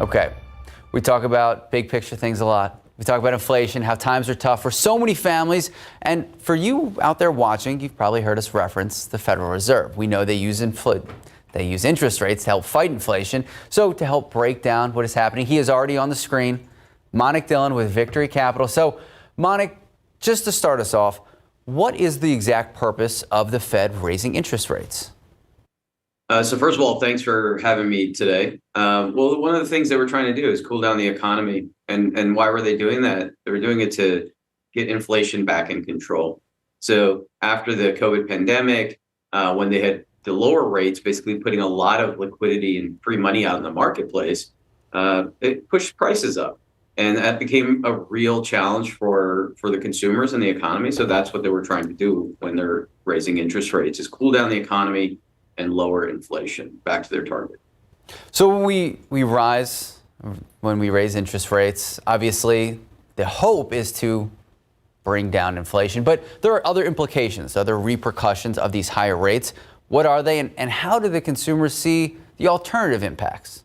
Okay, we talk about big picture things a lot. We talk about inflation, how times are tough for so many families. And for you out there watching, you've probably heard us reference the Federal Reserve. We know they use interest rates to help fight inflation. So to help break down what is happening, he is already on the screen, Mannik Dhillon with Victory Capital. So Mannik, just to start us off, what is the exact purpose of the Fed raising interest rates? So first of all, thanks for having me today. Well, one of the things that we're trying to do is cool down the economy. And why were they doing that? They were doing it to get inflation back in control. So after the COVID pandemic, when they had the lower rates, basically putting a lot of liquidity and free money out in the marketplace, it pushed prices up. And that became a real challenge for the consumers and the economy. So that's what they were trying to do when they're raising interest rates, is cool down the economy and lower inflation back to their target. So when we raise interest rates, obviously the hope is to bring down inflation, but there are other implications, other repercussions of these higher rates. What are they, and how do the consumers see the alternative impacts?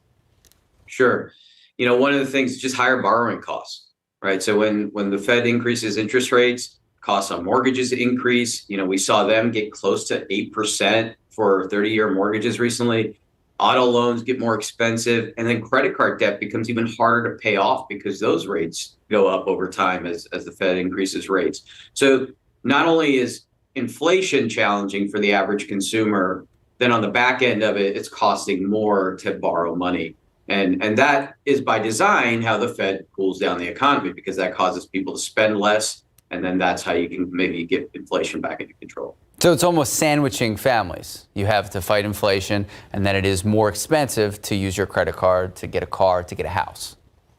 Sure. One of the things is just higher borrowing costs, right? So when the Fed increases interest rates, costs on mortgages increase. We saw them get close to 8% for 30-year mortgages recently. Auto loans get more expensive, and then credit card debt becomes even harder to pay off because those rates go up over time as the Fed increases rates. So not only is inflation challenging for the average consumer, then on the back end of it, it's costing more to borrow money. And that is by design how the Fed cools down the economy, because that causes people to spend less. And then that's how you can maybe get inflation back into control. So it's almost sandwiching families. You have to fight inflation, and then it is more expensive to use your credit card, to get a car, to get a house.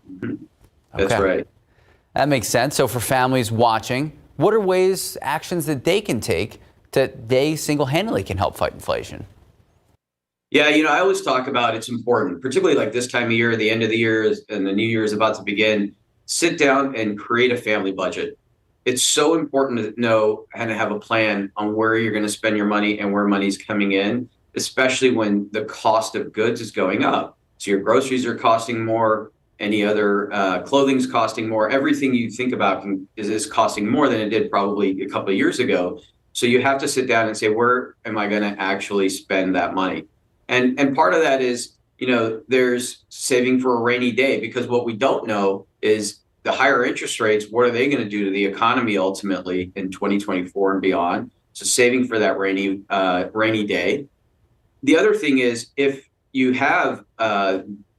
Mm-hmm. That's right. That makes sense. So for families watching, what are actions that they can take that they single-handedly can help fight inflation? Yeah, I always talk about it's important, particularly like this time of year, the end of the year and the new year is about to begin. Sit down and create a family budget. It's so important to know and to have a plan on where you're going to spend your money and where money's coming in, especially when the cost of goods is going up. So your groceries are costing more, any other clothing's costing more. Everything you think about is costing more than it did probably a couple of years ago. So you have to sit down and say, where am I going to actually spend that money? And part of that is, there's saving for a rainy day, because what we don't know is the higher interest rates, what are they going to do to the economy ultimately in 2024 and beyond? So saving for that rainy day. The other thing is, if you have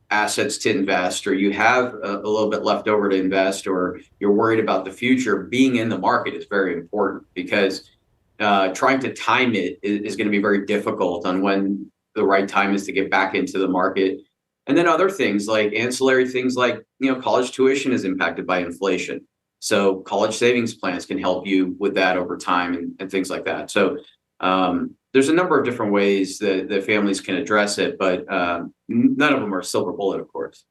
assets to invest, or you have a little bit left over to invest, or you're worried about the future, being in the market is very important, because trying to time it is going to be very difficult on when the right time is to get back into the market. And then other things like ancillary things like, college tuition is impacted by inflation. So college savings plans can help you with that over time and things like that. So there's a number of different ways that families can address it, but none of them are silver bullet, of course.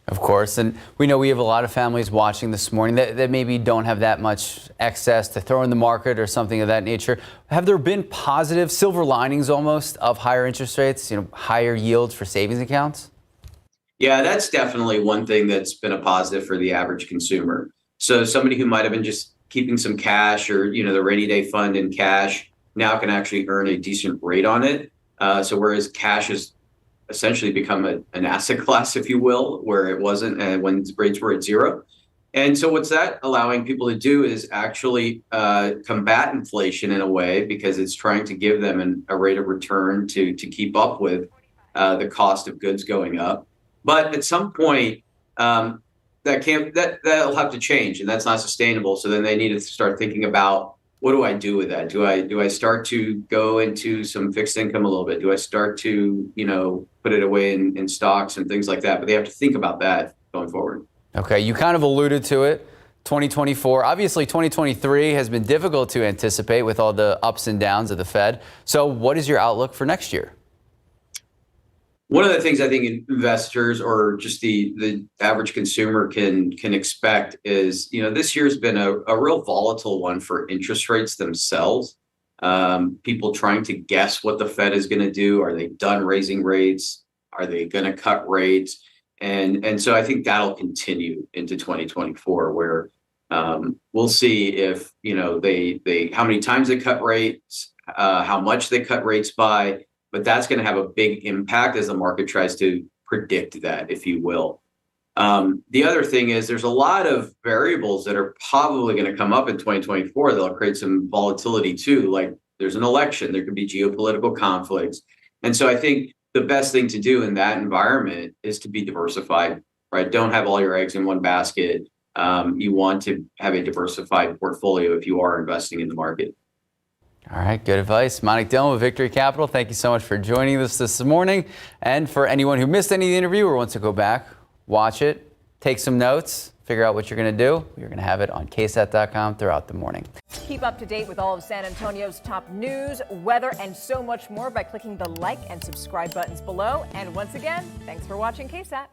Of course. And we know we have a lot of families watching this morning that maybe don't have that much excess to throw in the market or something of that nature. Have there been positive silver linings almost of higher interest rates, higher yields for savings accounts? Yeah, that's definitely one thing that's been a positive for the average consumer. So somebody who might have been just keeping some cash, or, the rainy day fund in cash, now can actually earn a decent rate on it. So whereas cash has essentially become an asset class, if you will, where it wasn't when rates were at zero. And so what's that allowing people to do is actually combat inflation in a way, because it's trying to give them a rate of return to keep up with the cost of goods going up. But at some point, that'll have to change, and that's not sustainable. So then they need to start thinking about, what do I do with that? Do I start to go into some fixed income a little bit? Do I start to, put it away in stocks and things like that? But they have to think about that going forward. Okay, you kind of alluded to it. 2024, obviously 2023 has been difficult to anticipate with all the ups and downs of the Fed. So what is your outlook for next year? One of the things I think investors, or just the average consumer can expect is, this year's been a real volatile one for interest rates themselves. People trying to guess what the Fed is going to do. Are they done raising rates? Are they going to cut rates? And so I think that'll continue into 2024, where we'll see if, they how many times they cut rates, how much they cut rates by, but that's going to have a big impact as the market tries to predict that, if you will. The other thing is there's a lot of variables that are probably going to come up in 2024 that'll create some volatility too. Like there's an election, there could be geopolitical conflicts. And so I think the best thing to do in that environment is to be diversified, right? Don't have all your eggs in one basket. You want to have a diversified portfolio if you are investing in the market. All right, good advice. Mannik Dhillon with Victory Capital, thank you so much for joining us this morning. And for anyone who missed any of the interview or wants to go back, watch it, take some notes, figure out what you're going to do. You're going to have it on ksat.com throughout the morning. Keep up to date with all of San Antonio's top news, weather, and so much more by clicking the like and subscribe buttons below. And once again, thanks for watching KSAT.